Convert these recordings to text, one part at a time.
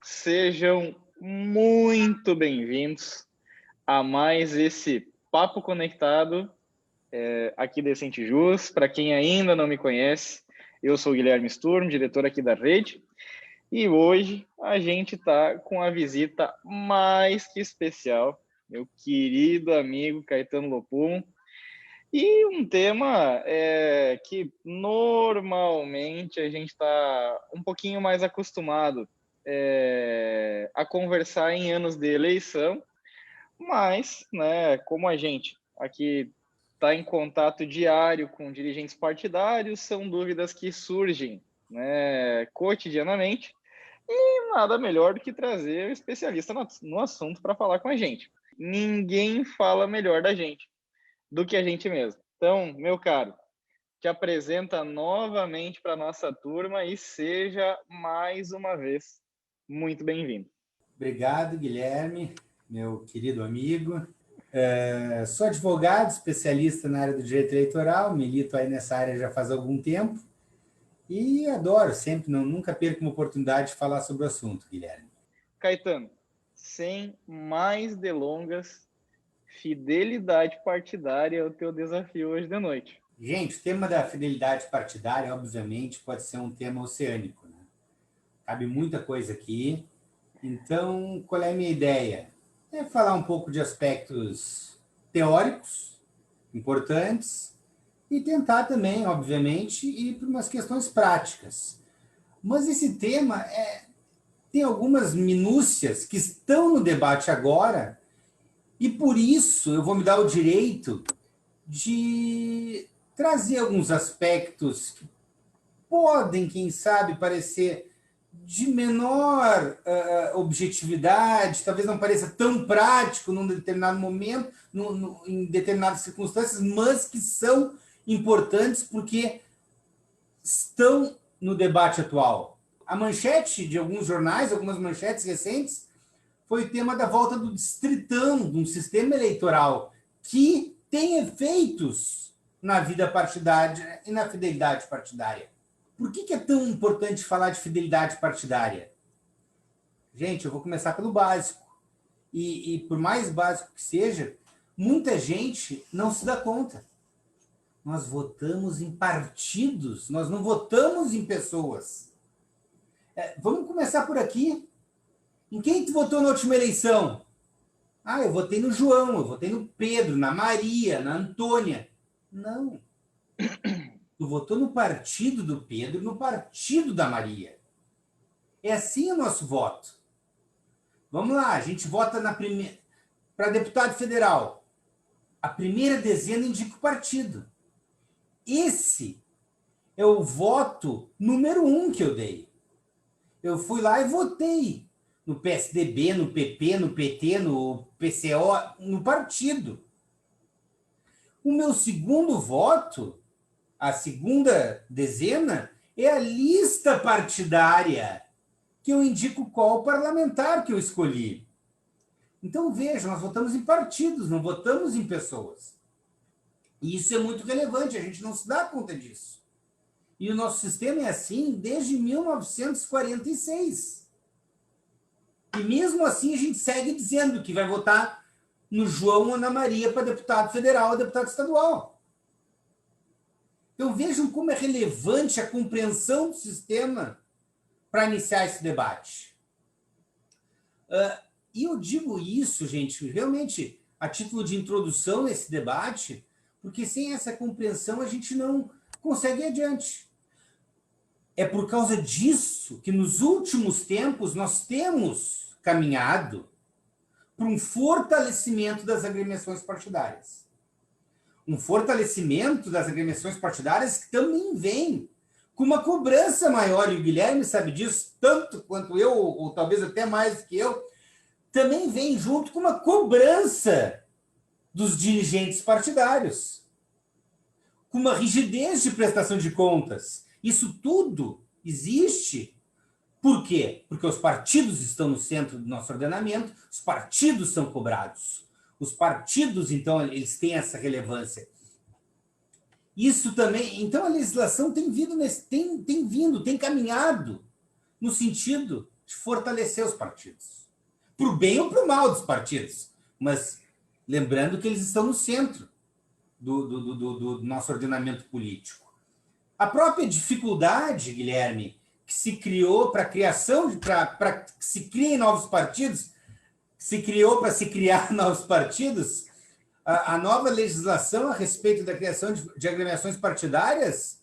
Sejam muito bem-vindos a mais esse Papo Conectado aqui da Decente Jus. Para quem ainda não me conhece, eu sou o Guilherme Sturm, diretor aqui da rede, e hoje a gente está com a visita mais que especial, meu querido amigo Caetano Lopum, e um tema que normalmente a gente está um pouquinho mais acostumado a conversar em anos de eleição, mas, né, como a gente aqui está em contato diário com dirigentes partidários, são dúvidas que surgem, né, cotidianamente, e nada melhor do que trazer um especialista no assunto para falar com a gente. Ninguém fala melhor da gente do que a gente mesmo. Então, meu caro, te apresenta novamente para a nossa turma e seja mais uma vez muito bem-vindo. Obrigado, Guilherme, meu querido amigo. Sou advogado, especialista na área do direito eleitoral, milito aí nessa área já faz algum tempo e adoro, sempre, nunca perco uma oportunidade de falar sobre o assunto, Guilherme. Caetano, sem mais delongas, fidelidade partidária é o teu desafio hoje de noite. Gente, o tema da fidelidade partidária, obviamente, pode ser um tema oceânico, né? Cabe muita coisa aqui. Então, qual é a minha ideia? É falar um pouco de aspectos teóricos importantes e tentar também, obviamente, ir para umas questões práticas. Mas esse tema tem algumas minúcias que estão no debate agora e, por isso, eu vou me dar o direito de trazer alguns aspectos que podem, quem sabe, parecer de menor objetividade, talvez não pareça tão prático num determinado momento, em determinadas circunstâncias, mas que são importantes porque estão no debate atual. A manchete de alguns jornais, algumas manchetes recentes, foi o tema da volta do distritão, de um sistema eleitoral que tem efeitos na vida partidária e na fidelidade partidária. Por que é tão importante falar de fidelidade partidária? Gente, eu vou começar pelo básico. E por mais básico que seja, muita gente não se dá conta. Nós votamos em partidos, nós não votamos em pessoas. Vamos começar por aqui. Em quem tu votou na última eleição? Eu votei no João, eu votei no Pedro, na Maria, na Antônia. Não. Tu votou no partido do Pedro, no partido da Maria. É assim o nosso voto. Vamos lá, a gente vota para deputado federal. A primeira dezena indica o partido. Esse é o voto número 1 que eu dei. Eu fui lá e votei no PSDB, no PP, no PT, no PCO, no partido. O meu segundo voto, a segunda dezena, é a lista partidária, que eu indico qual parlamentar que eu escolhi. Então, veja, nós votamos em partidos, não votamos em pessoas. E isso é muito relevante, a gente não se dá conta disso. E o nosso sistema é assim desde 1946. E mesmo assim a gente segue dizendo que vai votar no João ou na Maria para deputado federal ou deputado estadual. Então vejam como é relevante a compreensão do sistema para iniciar esse debate. E eu digo isso, gente, realmente a título de introdução a esse debate, porque sem essa compreensão a gente não consegue ir adiante. É por causa disso que nos últimos tempos nós temos caminhado para um fortalecimento das agremiações partidárias. Um fortalecimento das agremiações partidárias que também vem com uma cobrança maior, e o Guilherme sabe disso, tanto quanto eu, ou talvez até mais que eu, também vem junto com uma cobrança dos dirigentes partidários, com uma rigidez de prestação de contas. Isso tudo existe. Por quê? Porque os partidos estão no centro do nosso ordenamento, os partidos são cobrados. Os partidos, então, eles têm essa relevância. Isso também... Então, a legislação tem caminhado no sentido de fortalecer os partidos. Para o bem ou para o mal dos partidos. Mas lembrando que eles estão no centro do nosso ordenamento político. A própria dificuldade, Guilherme, que se criou para a criação, para que se criem novos partidos, se criou para se criar novos partidos, a nova legislação a respeito da criação de agremiações partidárias,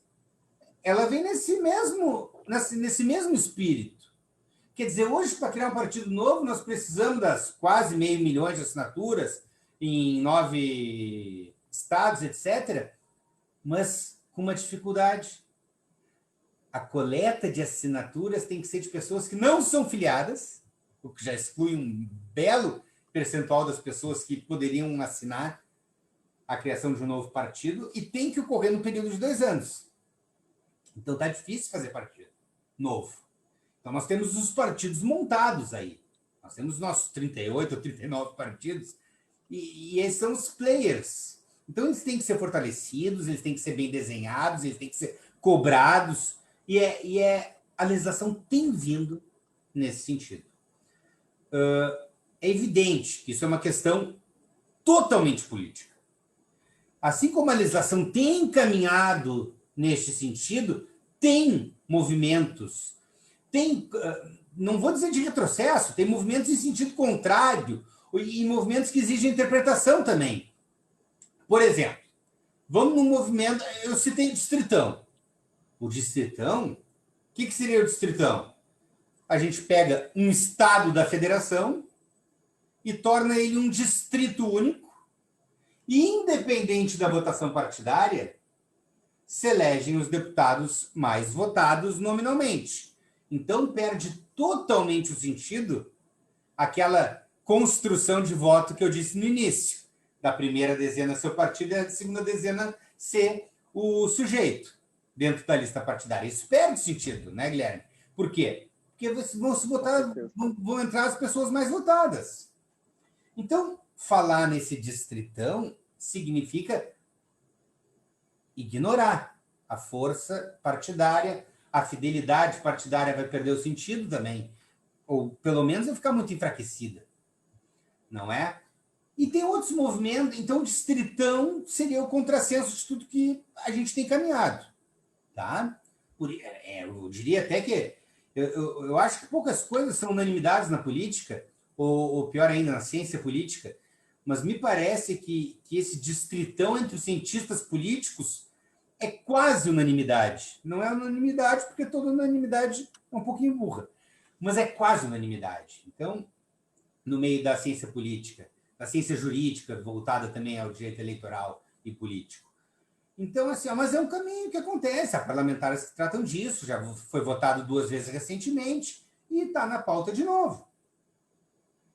ela vem nesse mesmo espírito. Quer dizer, hoje, para criar um partido novo, nós precisamos das quase 500 mil de assinaturas em 9 estados, etc., mas com uma dificuldade. A coleta de assinaturas tem que ser de pessoas que não são filiadas, o que já exclui um belo percentual das pessoas que poderiam assinar a criação de um novo partido, e tem que ocorrer no período de 2 anos. Então está difícil fazer partido novo. Então nós temos os partidos montados aí. Nós temos nossos 38 ou 39 partidos, e esses são os players. Então eles têm que ser fortalecidos, eles têm que ser bem desenhados, eles têm que ser cobrados, e a legislação tem vindo nesse sentido. É evidente que isso é uma questão totalmente política. Assim como a legislação tem caminhado neste sentido, tem movimentos, não vou dizer de retrocesso, tem movimentos em sentido contrário, e movimentos que exigem interpretação também. Por exemplo, vamos num movimento, eu citei distritão. O distritão, o que seria o distritão? A gente pega um estado da federação e torna ele um distrito único, e, independente da votação partidária, se elegem os deputados mais votados nominalmente. Então, perde totalmente o sentido aquela construção de voto que eu disse no início. Da primeira dezena ser o partido e da segunda dezena ser o sujeito dentro da lista partidária. Isso perde sentido, né, Guilherme? Por quê? Porque vão entrar as pessoas mais votadas. Então, falar nesse distritão significa ignorar a força partidária, a fidelidade partidária vai perder o sentido também, ou pelo menos vai ficar muito enfraquecida, não é? E tem outros movimentos, então o distritão seria o contrassenso de tudo que a gente tem caminhado, tá? Eu diria até que eu acho que poucas coisas são unanimidades na política, ou pior ainda, na ciência política, mas me parece que esse distritão entre os cientistas políticos é quase unanimidade. Não é unanimidade, porque toda unanimidade é um pouquinho burra, mas é quase unanimidade. Então, no meio da ciência política, da ciência jurídica, voltada também ao direito eleitoral e político. Então, assim, mas é um caminho que acontece. Há parlamentares que tratam disso, já foi votado 2 vezes recentemente e está na pauta de novo.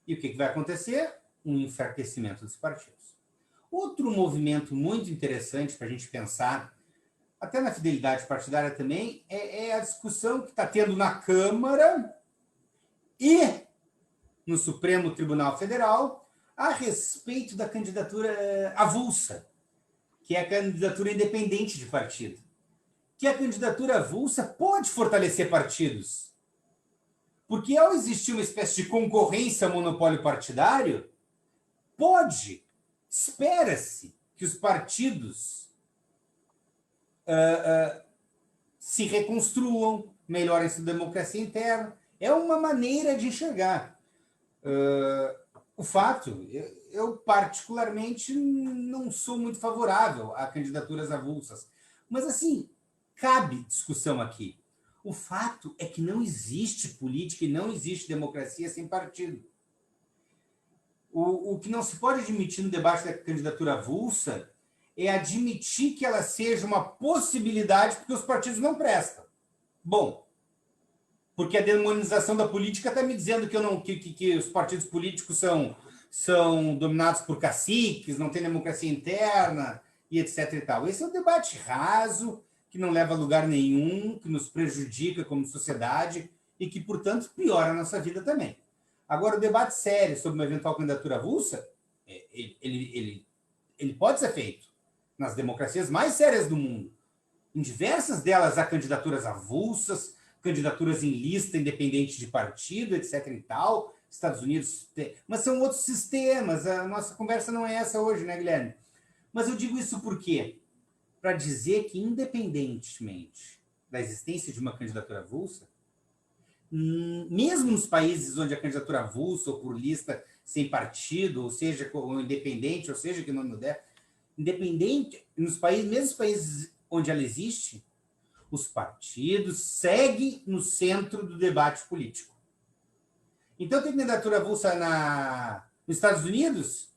E o que vai acontecer? Um enfraquecimento dos partidos. Outro movimento muito interessante para a gente pensar, até na fidelidade partidária também, é a discussão que está tendo na Câmara e no Supremo Tribunal Federal a respeito da candidatura avulsa, que é a candidatura independente de partido. Que a candidatura avulsa pode fortalecer partidos. Porque ao existir uma espécie de concorrência ao monopólio partidário, espera-se que os partidos se reconstruam, melhorem sua democracia interna. É uma maneira de enxergar. O fato, eu particularmente não sou muito favorável a candidaturas avulsas, mas assim, cabe discussão aqui. O fato é que não existe política e não existe democracia sem partido. O que não se pode admitir no debate da candidatura avulsa é admitir que ela seja uma possibilidade porque os partidos não prestam. Bom, porque a demonização da política está me dizendo que os partidos políticos são dominados por caciques, não tem democracia interna e etc. e tal. Esse é um debate raso, que não leva a lugar nenhum, que nos prejudica como sociedade e que, portanto, piora a nossa vida também. Agora, o debate sério sobre uma eventual candidatura avulsa, ele pode ser feito nas democracias mais sérias do mundo. Em diversas delas há candidaturas avulsas, candidaturas em lista independente de partido, etc. e tal. Estados Unidos tem, mas são outros sistemas. A nossa conversa não é essa hoje, né, Guilherme? Mas eu digo isso por quê? Para dizer que, independentemente da existência de uma candidatura avulsa, mesmo nos países onde a candidatura avulsa ou por lista sem partido, ou seja, ou independente, ou seja, que nome der, independente, nos países, mesmo nos países onde ela existe, os partidos seguem no centro do debate político. Então, tem candidatura avulsa nos Estados Unidos,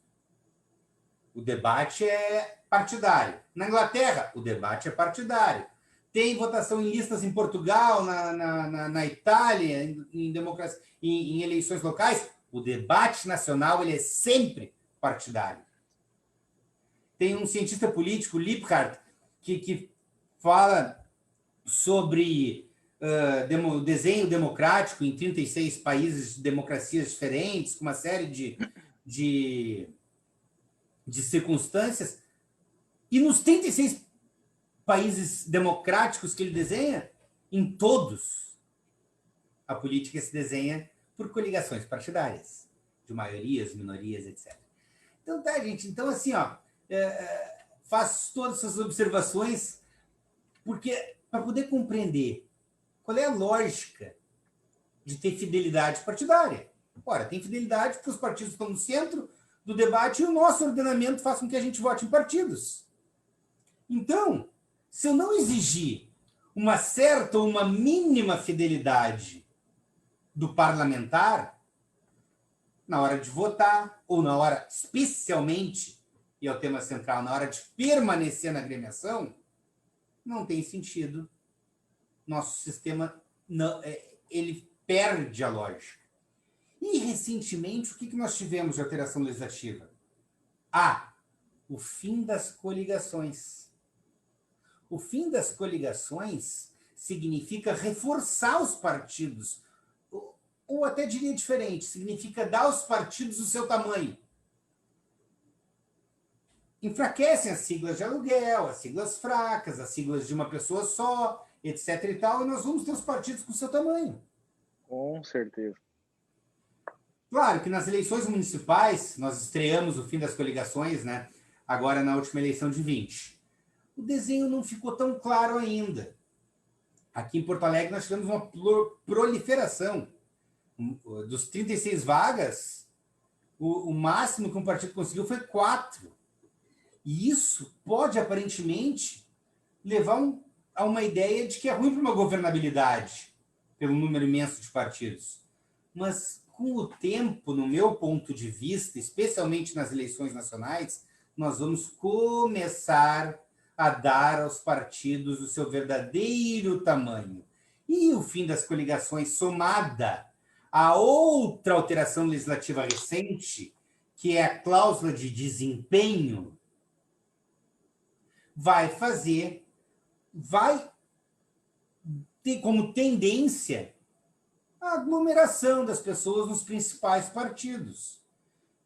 o debate é partidário. Na Inglaterra, o debate é partidário. Tem votação em listas em Portugal, na Itália, em democracia, em eleições locais. O debate nacional ele é sempre partidário. Tem um cientista político, Liphart, que fala sobre desenho democrático em 36 países de democracias diferentes, com uma série de circunstâncias. E nos 36 países democráticos que ele desenha, em todos, a política se desenha por coligações partidárias, de maiorias, minorias, etc. Então, tá, gente? Então, assim, faço todas essas observações porque para poder compreender qual é a lógica de ter fidelidade partidária. Ora, tem fidelidade porque os partidos estão no centro do debate e o nosso ordenamento faz com que a gente vote em partidos. Então, se eu não exigir uma certa ou uma mínima fidelidade do parlamentar, na hora de votar, ou na hora, especialmente, e é o tema central, na hora de permanecer na agremiação, não tem sentido. Nosso sistema não, ele perde a lógica. E, recentemente, o que nós tivemos de alteração legislativa? O fim das coligações. O fim das coligações significa reforçar os partidos, ou até diria diferente, significa dar aos partidos o seu tamanho. Enfraquecem as siglas de aluguel, as siglas fracas, as siglas de uma pessoa só, etc. e tal, e nós vamos ter os partidos com o seu tamanho. Com certeza. Claro que nas eleições municipais, nós estreamos o fim das coligações, né? Agora na última eleição de 20. O desenho não ficou tão claro ainda. Aqui em Porto Alegre nós tivemos uma proliferação. Dos 36 vagas, o máximo que um partido conseguiu foi 4. E isso pode, aparentemente, levar a uma ideia de que é ruim para uma governabilidade, pelo número imenso de partidos. Mas, com o tempo, no meu ponto de vista, especialmente nas eleições nacionais, nós vamos começar a dar aos partidos o seu verdadeiro tamanho. E o fim das coligações, somada a outra alteração legislativa recente, que é a cláusula de desempenho, vai ter como tendência a aglomeração das pessoas nos principais partidos.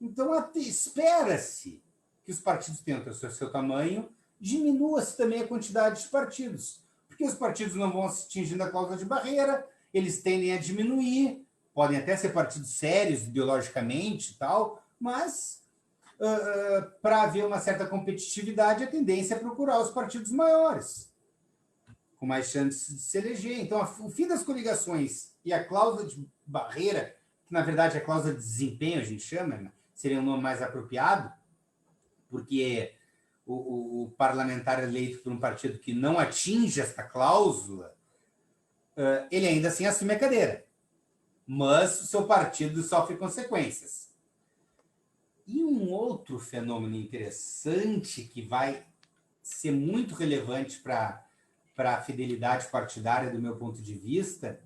Então, espera-se que os partidos tenham o seu tamanho, diminua-se também a quantidade de partidos, porque os partidos não vão atingindo a cláusula de barreira, eles tendem a diminuir, podem até ser partidos sérios ideologicamente e tal, mas para haver uma certa competitividade, a tendência é procurar os partidos maiores, com mais chances de se eleger. Então, o fim das coligações e a cláusula de barreira, que na verdade é a cláusula de desempenho, a gente chama, né? Seria um nome mais apropriado, porque o parlamentar eleito por um partido que não atinge esta cláusula, ele ainda assim assume a cadeira, mas o seu partido sofre consequências. E um outro fenômeno interessante que vai ser muito relevante para a fidelidade partidária, do meu ponto de vista,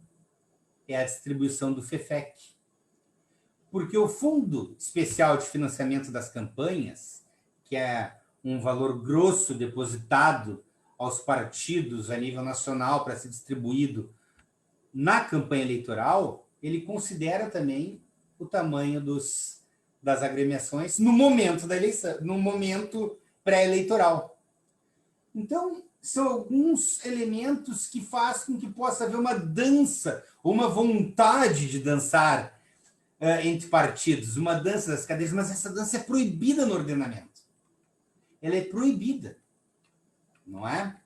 é a distribuição do FEFEC. Porque o Fundo Especial de Financiamento das Campanhas, que é um valor grosso depositado aos partidos a nível nacional para ser distribuído na campanha eleitoral, ele considera também o tamanho das agremiações no momento da eleição, no momento pré-eleitoral. Então, são alguns elementos que fazem com que possa haver uma dança, uma vontade de dançar entre partidos, uma dança das cadeiras, mas essa dança é proibida no ordenamento. Ela é proibida, não é?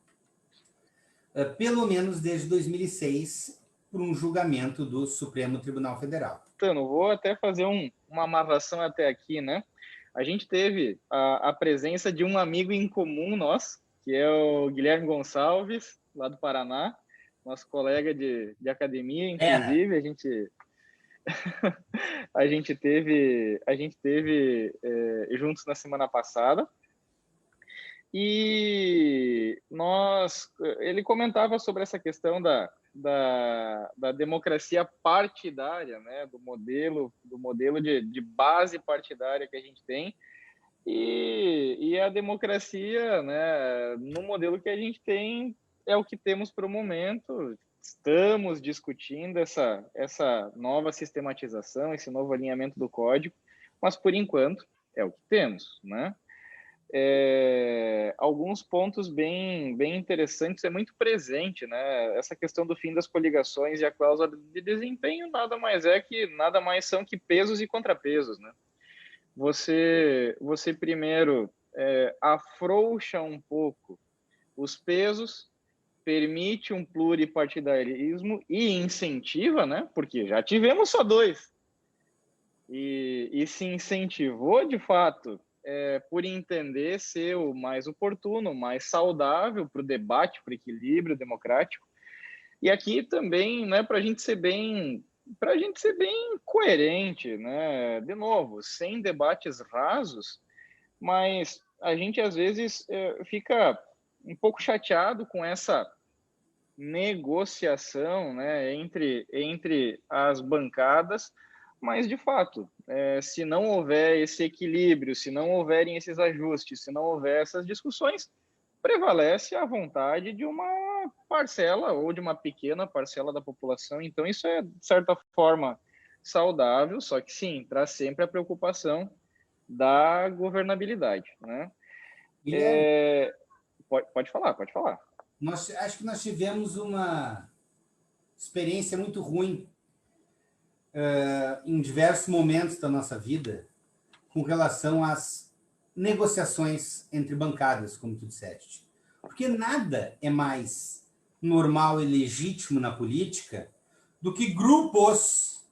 Pelo menos desde 2006, por um julgamento do Supremo Tribunal Federal. Então, vou até fazer uma amarração até aqui, né? A gente teve a presença de um amigo em comum nosso, que é o Guilherme Gonçalves, lá do Paraná, nosso colega de academia, inclusive. A gente teve juntos na semana passada. E ele comentava sobre essa questão da democracia partidária, né, do modelo de base partidária que a gente tem, e a democracia, né, no modelo que a gente tem, é o que temos para o momento. Estamos discutindo essa nova sistematização, esse novo alinhamento do código, mas por enquanto é o que temos, né? Alguns pontos bem interessantes, é muito presente, né? Essa questão do fim das coligações e a cláusula de desempenho nada mais são que pesos e contrapesos, né? Você primeiro afrouxa um pouco os pesos, permite um pluripartidarismo e incentiva, né? Porque já tivemos só dois e se incentivou de fato. Por entender ser o mais oportuno, mais saudável para o debate, para o equilíbrio democrático. E aqui também, né, para a gente ser bem coerente, né, de novo, sem debates rasos, mas a gente às vezes fica um pouco chateado com essa negociação, né, entre as bancadas. Mas, de fato, se não houver esse equilíbrio, se não houverem esses ajustes, se não houver essas discussões, prevalece a vontade de uma parcela ou de uma pequena parcela da população. Então, isso é, de certa forma, saudável, só que, sim, traz sempre a preocupação da governabilidade, né? Pode falar. Acho que nós tivemos uma experiência muito ruim em diversos momentos da nossa vida com relação às negociações entre bancadas, como tu disseste. Porque nada é mais normal e legítimo na política do que grupos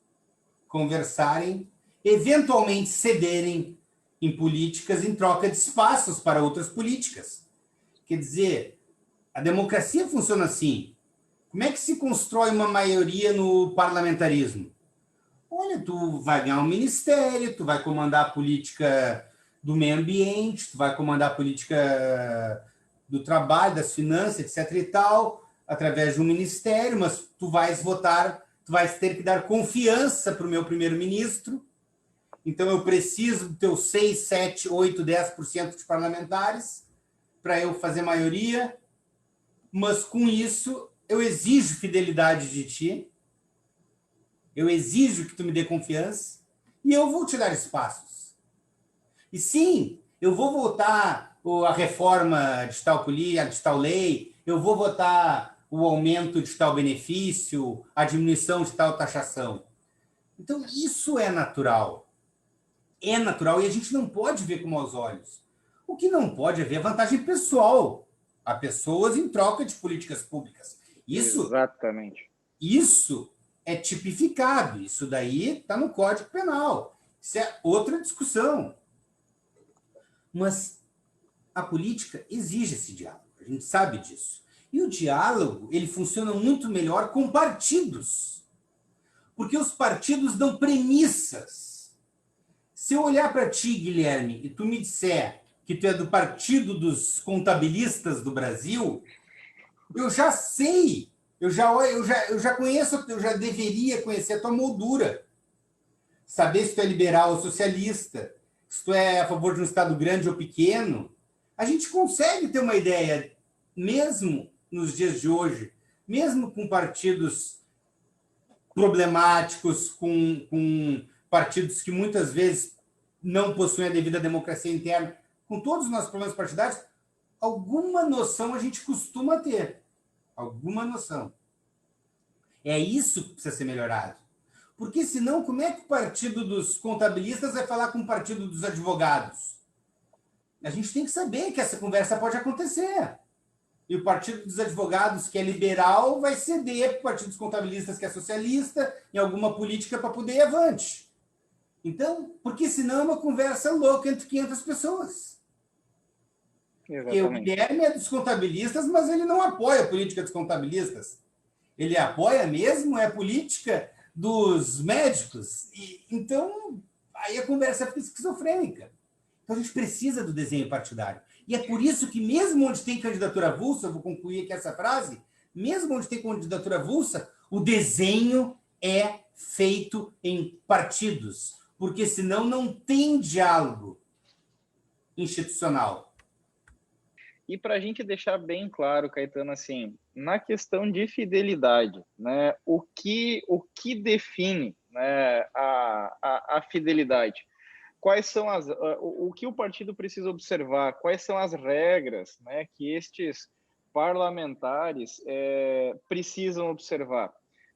conversarem, eventualmente cederem em políticas em troca de espaços para outras políticas. Quer dizer, a democracia funciona assim. Como é que se constrói uma maioria no parlamentarismo? Olha, tu vai ganhar um ministério, tu vai comandar a política do meio ambiente, tu vai comandar a política do trabalho, das finanças, etc. e tal, através de um ministério, mas tu vais votar, tu vais ter que dar confiança para o meu primeiro-ministro, então eu preciso do teu 6, 7, 8, 10% de parlamentares para eu fazer maioria, mas com isso eu exijo fidelidade de ti, eu exijo que tu me dê confiança e eu vou te dar espaços. E sim, eu vou votar a reforma de tal lei, eu vou votar o aumento de tal benefício, a diminuição de tal taxação. Então, isso é natural. É natural e a gente não pode ver com maus olhos. O que não pode é ver vantagem pessoal a pessoas em troca de políticas públicas. Exatamente. Isso é tipificado. Isso daí está no Código Penal. Isso é outra discussão. Mas a política exige esse diálogo. A gente sabe disso. E o diálogo, ele funciona muito melhor com partidos. Porque os partidos dão premissas. Se eu olhar para ti, Guilherme, e tu me disser que tu é do Partido dos Contabilistas do Brasil, eu já sei, eu já conheço, eu já deveria conhecer a tua moldura. Saber se tu é liberal ou socialista, se tu é a favor de um Estado grande ou pequeno. A gente consegue ter uma ideia, mesmo nos dias de hoje, mesmo com partidos problemáticos, com partidos que muitas vezes não possuem a devida democracia interna, com todos os nossos problemas partidários, alguma noção a gente costuma ter. Alguma noção. É isso que precisa ser melhorado. Porque senão, como é que o partido dos contabilistas vai falar com o partido dos advogados? A gente tem que saber que essa conversa pode acontecer. E o partido dos advogados, que é liberal, vai ceder para o partido dos contabilistas, que é socialista, em alguma política para poder ir avante. Então, porque senão é uma conversa louca entre 500 pessoas. Porque o Exatamente. Guilherme é dos contabilistas, mas ele não apoia a política dos contabilistas. Ele apoia mesmo a política dos médicos. Então, aí a conversa fica esquizofrênica. Então, a gente precisa do desenho partidário. E é por isso que, mesmo onde tem candidatura avulsa, eu vou concluir aqui essa frase, mesmo onde tem candidatura avulsa, o desenho é feito em partidos, porque senão não tem diálogo institucional. E para a gente deixar bem claro, Caetano, assim, na questão de fidelidade, né, o que define, né, a fidelidade? Quais são o que o partido precisa observar? Quais são as regras, né, que estes parlamentares precisam observar?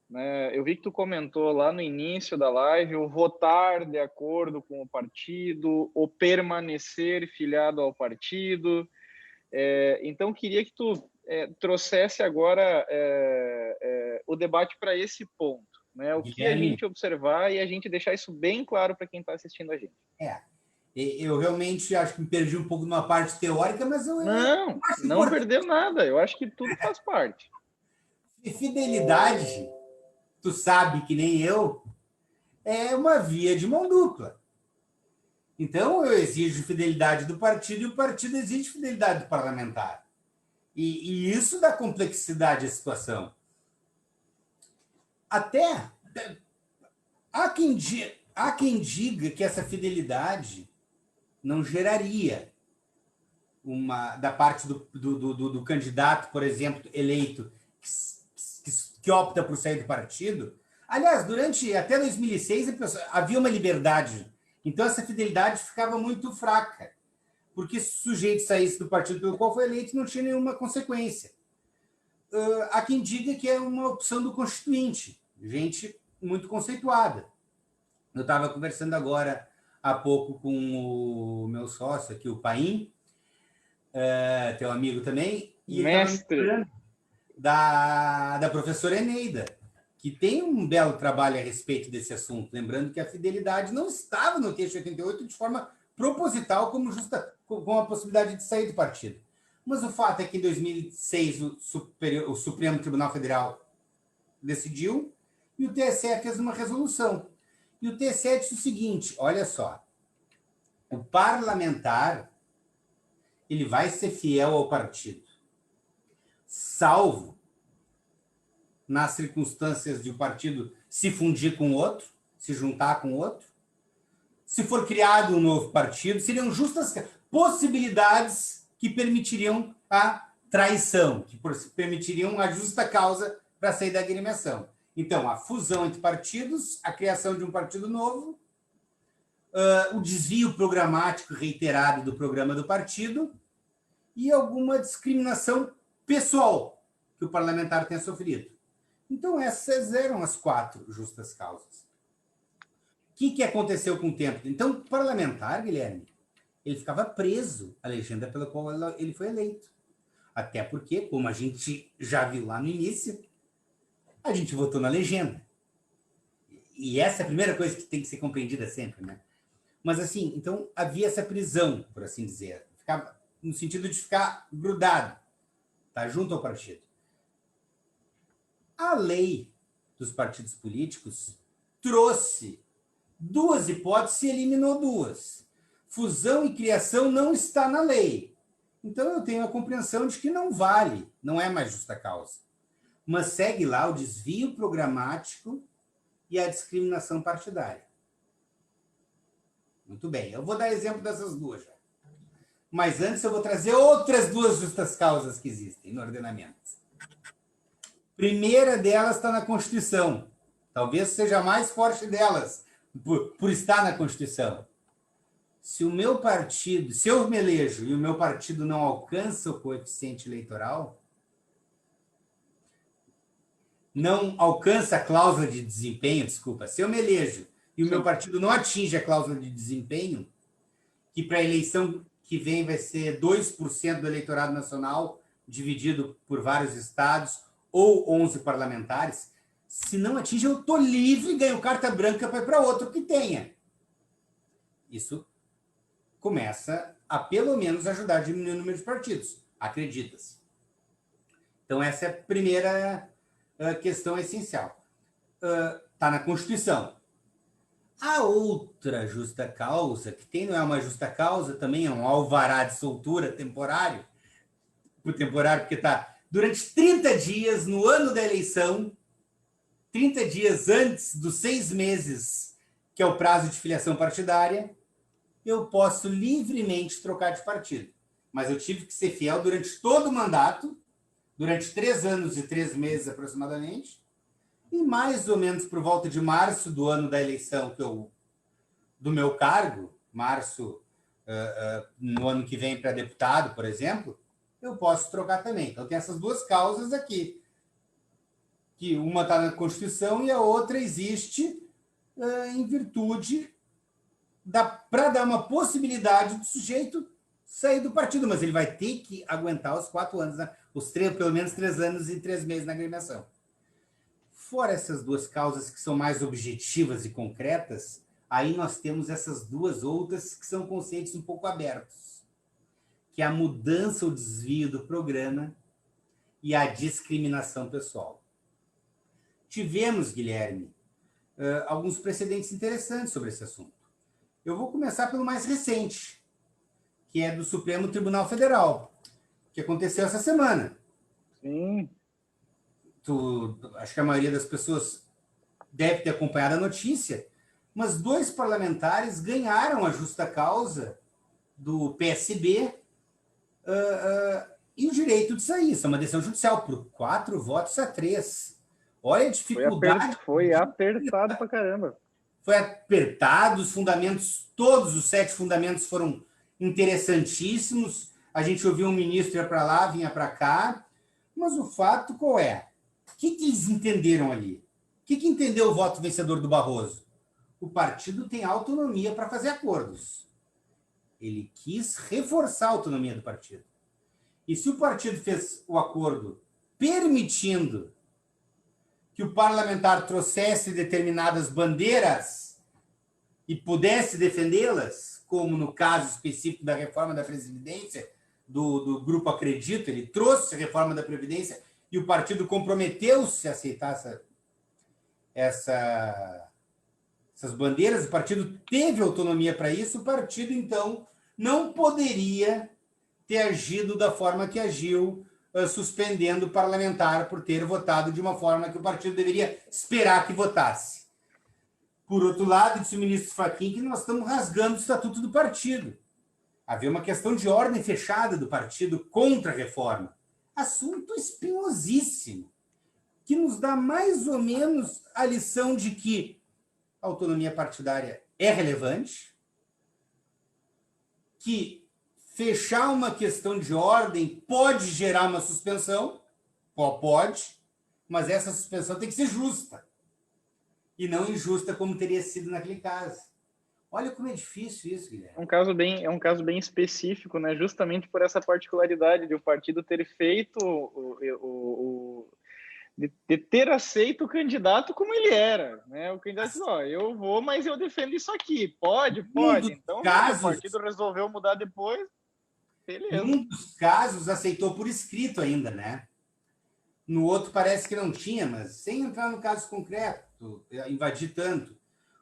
Né? Eu vi que tu comentou lá no início da live o votar de acordo com o partido, o permanecer filiado ao partido. Então, queria que tu trouxesse agora o debate para esse ponto, né? O que a gente observar e a gente deixar isso bem claro para quem está assistindo a gente. Eu realmente acho que me perdi um pouco numa parte teórica, mas eu não perdeu nada. Eu acho que tudo faz parte. Fidelidade, tu sabe que nem eu, é uma via de mão dupla. Então, eu exijo fidelidade do partido e o partido exige fidelidade do parlamentar. E isso dá complexidade à situação. Até há quem diga que essa fidelidade não geraria da parte do candidato, por exemplo, eleito, que opta por sair do partido. Aliás, até 2006 havia uma liberdade. Então, essa fidelidade ficava muito fraca, porque se o sujeito saísse do partido pelo qual foi eleito, não tinha nenhuma consequência. Há quem diga que é uma opção do Constituinte, gente muito conceituada. Eu estava conversando agora há pouco com o meu sócio aqui, o Paim, teu amigo também, e ele estava me falando da professora Eneida, que tem um belo trabalho a respeito desse assunto, lembrando que a fidelidade não estava no texto 88 de forma proposital com a possibilidade de sair do partido. Mas o fato é que em 2006 o Supremo Tribunal Federal decidiu e o TSE fez uma resolução. E o TSE disse o seguinte, olha só, o parlamentar ele vai ser fiel ao partido, salvo nas circunstâncias de o partido se fundir com outro, se juntar com outro. Se for criado um novo partido, seriam justas possibilidades que permitiriam a traição, que permitiriam a justa causa para sair da agremiação. Então, a fusão entre partidos, a criação de um partido novo, o desvio programático reiterado do programa do partido e alguma discriminação pessoal que o parlamentar tenha sofrido. Então, essas eram as 4 justas causas. O que aconteceu com o tempo? Então, o parlamentar, Guilherme, ele ficava preso à legenda pela qual ele foi eleito. Até porque, como a gente já viu lá no início, a gente votou na legenda. E essa é a primeira coisa que tem que ser compreendida sempre, né? Mas, assim, então, havia essa prisão, por assim dizer. Ficava no sentido de ficar grudado, tá, junto ao partido. A lei dos partidos políticos trouxe 2 hipóteses e eliminou 2. Fusão e criação não está na lei. Então, eu tenho a compreensão de que não vale, não é mais justa causa. Mas segue lá o desvio programático e a discriminação partidária. Muito bem, eu vou dar exemplo dessas 2 já. Mas antes eu vou trazer outras 2 justas causas que existem no ordenamento. Primeira delas está na Constituição. Talvez seja a mais forte delas, por estar na Constituição. Se o meu partido, se eu me elejo e o meu partido não alcança o coeficiente eleitoral, não alcança a cláusula de desempenho, desculpa, se eu me elejo e o meu partido não atinge a cláusula de desempenho, que para a eleição que vem vai ser 2% do eleitorado nacional, dividido por vários estados, ou 11 parlamentares, se não atinge, eu estou livre e ganho carta branca para ir para outro que tenha. Isso começa a, pelo menos, ajudar a diminuir o número de partidos, acredita-se. Então, essa é a primeira questão essencial. Está na Constituição. A outra justa causa, que tem, não é uma justa causa, também é um alvará de soltura temporário, porque está durante 30 dias no ano da eleição, 30 dias antes dos 6 meses, que é o prazo de filiação partidária, eu posso livremente trocar de partido. Mas eu tive que ser fiel durante todo o mandato, durante 3 anos e 3 meses aproximadamente, e mais ou menos por volta de março do ano da eleição do meu cargo, março, no ano que vem para deputado, por exemplo, eu posso trocar também. Então tem essas duas causas aqui, que uma está na Constituição e a outra existe em virtude para dar uma possibilidade do sujeito sair do partido, mas ele vai ter que aguentar os 4 anos, né? Pelo menos 3 anos e 3 meses na agremiação. Fora essas duas causas que são mais objetivas e concretas, aí nós temos essas duas outras que são conceitos um pouco abertos, que é a mudança ou desvio do programa e a discriminação pessoal. Tivemos, Guilherme, alguns precedentes interessantes sobre esse assunto. Eu vou começar pelo mais recente, que é do Supremo Tribunal Federal, que aconteceu essa semana. Sim. Acho que a maioria das pessoas deve ter acompanhado a notícia, mas 2 parlamentares ganharam a justa causa do PSB e o direito de sair. Isso é uma decisão judicial por 4 votos a 3. Olha a dificuldade. Foi apertado pra caramba. Foi apertado, os fundamentos, todos os 7 fundamentos foram interessantíssimos. A gente ouviu um ministro ir para lá, vinha para cá, mas o fato qual é? O que eles entenderam ali? O que entendeu o voto vencedor do Barroso? O partido tem autonomia para fazer acordos. Ele quis reforçar a autonomia do partido. E se o partido fez o acordo permitindo que o parlamentar trouxesse determinadas bandeiras e pudesse defendê-las, como no caso específico da reforma da Previdência, do Grupo Acredito, ele trouxe a reforma da Previdência e o partido comprometeu-se a aceitar essas bandeiras, o partido teve autonomia para isso, o partido, então, não poderia ter agido da forma que agiu, suspendendo o parlamentar por ter votado de uma forma que o partido deveria esperar que votasse. Por outro lado, disse o ministro Fachin que nós estamos rasgando o estatuto do partido. Havia uma questão de ordem fechada do partido contra a reforma. Assunto espinhosíssimo, que nos dá mais ou menos a lição de que a autonomia partidária é relevante, que fechar uma questão de ordem pode gerar uma suspensão, pode, mas essa suspensão tem que ser justa e não injusta como teria sido naquele caso. Olha como é difícil isso, Guilherme. É um caso bem específico, né? Justamente por essa particularidade de o partido ter feito de ter aceito o candidato como ele era, né? O candidato disse, eu vou, mas eu defendo isso aqui. Pode. Então, o partido resolveu mudar depois, beleza. Em um dos casos, aceitou por escrito ainda, né? No outro parece que não tinha, mas sem entrar no caso concreto, invadir tanto.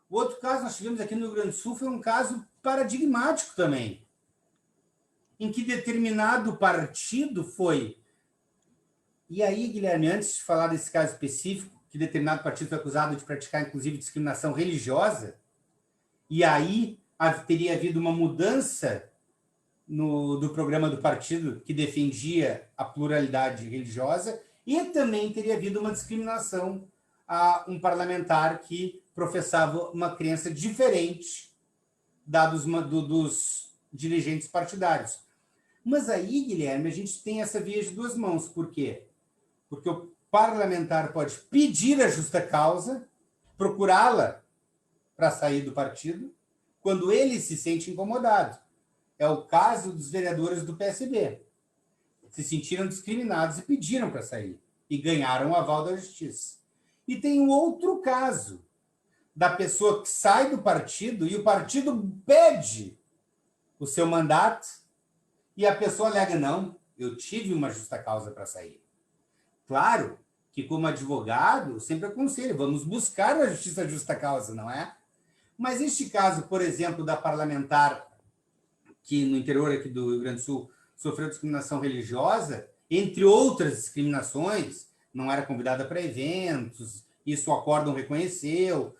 O outro caso nós tivemos aqui no Rio Grande do Sul foi um caso paradigmático também, em que determinado partido foi... E aí, Guilherme, antes de falar desse caso específico, que determinado partido foi acusado de praticar, inclusive, discriminação religiosa, e aí teria havido uma mudança do programa do partido que defendia a pluralidade religiosa, e também teria havido uma discriminação a um parlamentar que professava uma crença diferente dos dirigentes partidários. Mas aí, Guilherme, a gente tem essa via de duas mãos. Por quê? Porque o parlamentar pode pedir a justa causa, procurá-la para sair do partido, quando ele se sente incomodado. É o caso dos vereadores do PSB. Se sentiram discriminados e pediram para sair. E ganharam o aval da justiça. E tem um outro caso da pessoa que sai do partido e o partido pede o seu mandato e a pessoa alega, não, eu tive uma justa causa para sair. Claro que, como advogado, eu sempre aconselho, vamos buscar a justiça justa causa, não é? Mas este caso, por exemplo, da parlamentar que no interior aqui do Rio Grande do Sul sofreu discriminação religiosa, entre outras discriminações, não era convidada para eventos, isso o acórdão reconheceu,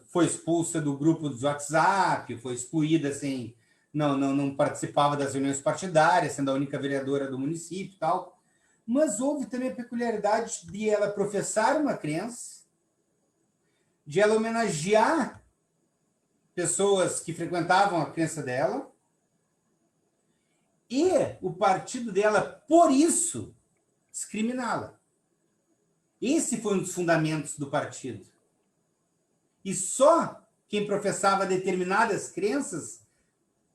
foi expulsa do grupo do WhatsApp, foi excluída sem... Não participava das reuniões partidárias, sendo a única vereadora do município e tal. Mas houve também a peculiaridade de ela professar uma crença, de ela homenagear pessoas que frequentavam a crença dela, e o partido dela, por isso, discriminá-la. Esse foi um dos fundamentos do partido. E só quem professava determinadas crenças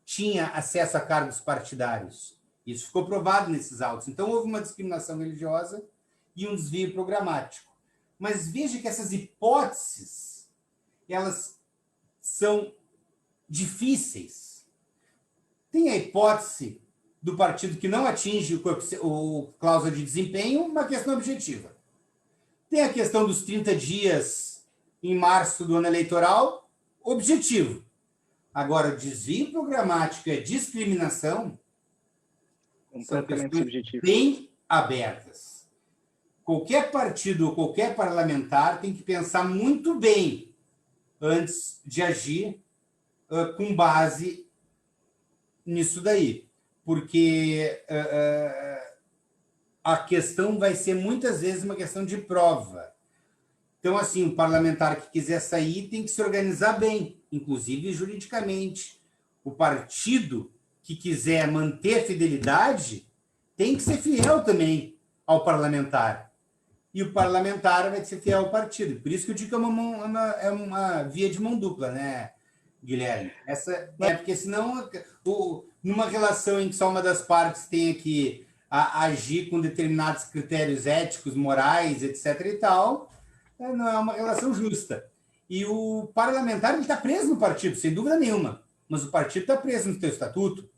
tinha acesso a cargos partidários. Isso ficou provado nesses autos. Então, houve uma discriminação religiosa e um desvio programático. Mas veja que essas hipóteses, elas são difíceis. Tem a hipótese do partido que não atinge o cláusula de desempenho, uma questão objetiva. Tem a questão dos 30 dias em março do ano eleitoral, objetivo. Agora, o desvio programático e a discriminação são questões bem abertas. Qualquer partido ou qualquer parlamentar tem que pensar muito bem antes de agir com base nisso daí. Porque a questão vai ser muitas vezes uma questão de prova. Então, assim, o parlamentar que quiser sair tem que se organizar bem, inclusive juridicamente. O partido que quiser manter a fidelidade tem que ser fiel também ao parlamentar. E o parlamentar vai ser fiel ao partido. Por isso que eu digo que é uma via de mão dupla, né, Guilherme? Porque senão, numa relação em que só uma das partes tenha que agir com determinados critérios éticos, morais, etc. e tal, não é uma relação justa. E o parlamentar está preso no partido, sem dúvida nenhuma. Mas o partido está preso no seu estatuto,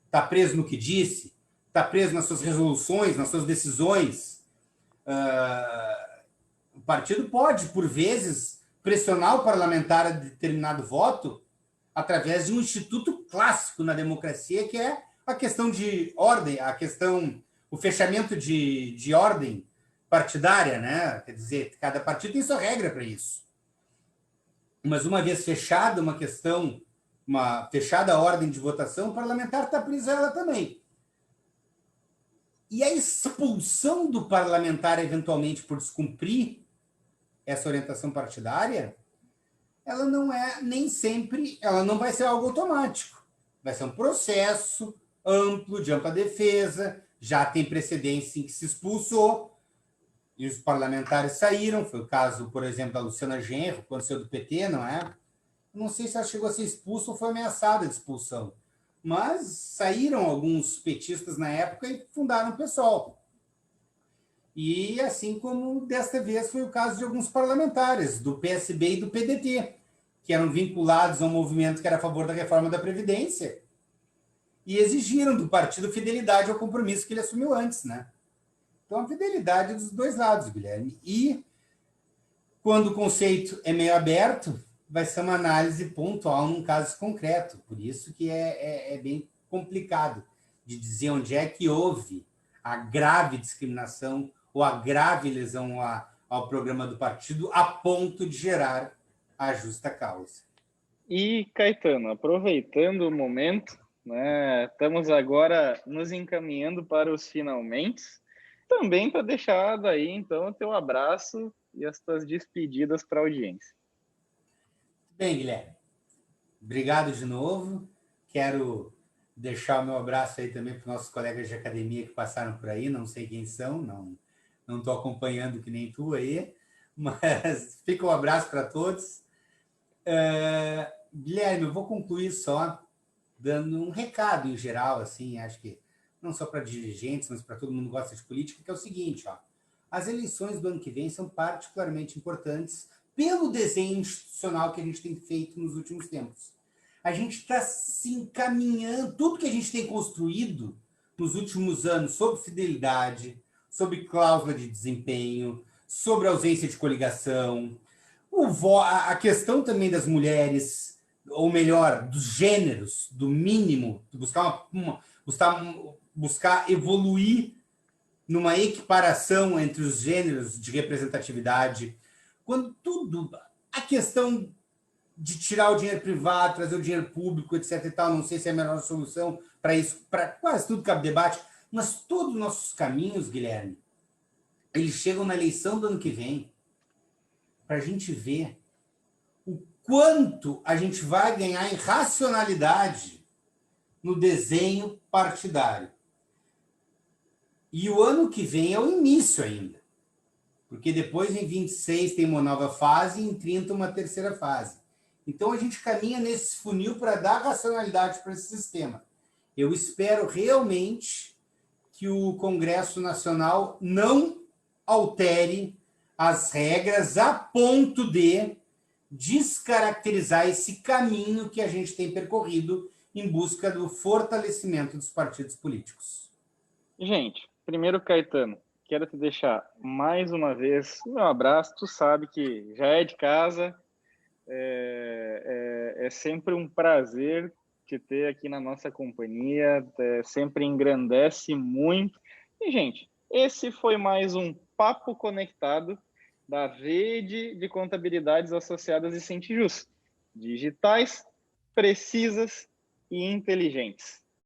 está preso no que disse, está preso nas suas resoluções, nas suas decisões. O partido pode, por vezes, pressionar o parlamentar a determinado voto através de um instituto clássico na democracia, que é a questão de ordem, o fechamento de ordem partidária, né? Quer dizer, cada partido tem sua regra para isso. Mas uma vez fechada uma fechada ordem de votação, o parlamentar está preso a ela também. E a expulsão do parlamentar, eventualmente, por descumprir essa orientação partidária, ela não é nem sempre, ela não vai ser algo automático. Vai ser um processo amplo, de ampla defesa, já tem precedência em que se expulsou, e os parlamentares saíram, foi o caso, por exemplo, da Luciana Genro, quando saiu do PT, não é? Não sei se ela chegou a ser expulsa ou foi ameaçada de expulsão, mas saíram alguns petistas na época e fundaram o PSOL. E assim como desta vez foi o caso de alguns parlamentares, do PSB e do PDT, que eram vinculados a um movimento que era a favor da reforma da Previdência e exigiram do partido fidelidade ao compromisso que ele assumiu antes, né? Então, a fidelidade dos dois lados, Guilherme. E, quando o conceito é meio aberto, vai ser uma análise pontual num caso concreto. Por isso que é bem complicado de dizer onde é que houve a grave discriminação ou a grave lesão ao programa do partido a ponto de gerar a justa causa. E, Caetano, aproveitando o momento, né, estamos agora nos encaminhando para os finalmente, também para deixar daí, então, o teu abraço e as tuas despedidas para a audiência. Bem, Guilherme, Obrigado de novo. Quero deixar o meu abraço aí também para os nossos colegas de academia que passaram por aí, não sei quem são, não estou acompanhando que nem tu aí, mas fica um abraço para todos. Guilherme, eu vou concluir só dando um recado em geral, assim, acho que não só para dirigentes, mas para todo mundo que gosta de política, que é o seguinte, ó, as eleições do ano que vem são particularmente importantes pelo desenho institucional que a gente tem feito nos últimos tempos. A gente está se encaminhando, tudo que a gente tem construído nos últimos anos sobre fidelidade, sobre cláusula de desempenho, sobre ausência de coligação, a questão também das mulheres, ou melhor, dos gêneros, do mínimo, buscar evoluir numa equiparação entre os gêneros de representatividade, quando tudo, a questão de tirar o dinheiro privado, trazer o dinheiro público, etc. e tal, não sei se é a melhor solução para isso, para quase tudo cabe debate, mas todos os nossos caminhos, Guilherme, eles chegam na eleição do ano que vem para a gente ver o quanto a gente vai ganhar em racionalidade no desenho partidário. E o ano que vem é o início ainda, porque depois em 26 tem uma nova fase e em 30 uma terceira fase. Então a gente caminha nesse funil para dar racionalidade para esse sistema. Eu espero realmente que o Congresso Nacional não altere as regras a ponto de descaracterizar esse caminho que a gente tem percorrido em busca do fortalecimento dos partidos políticos. Gente, primeiro, Caetano, quero te deixar mais uma vez o meu abraço. Tu sabe que já é de casa, é sempre um prazer te ter aqui na nossa companhia, sempre engrandece muito. E, gente, esse foi mais um Papo Conectado da Rede de Contabilidades Associadas e Centijus. Digitais, precisas e inteligentes.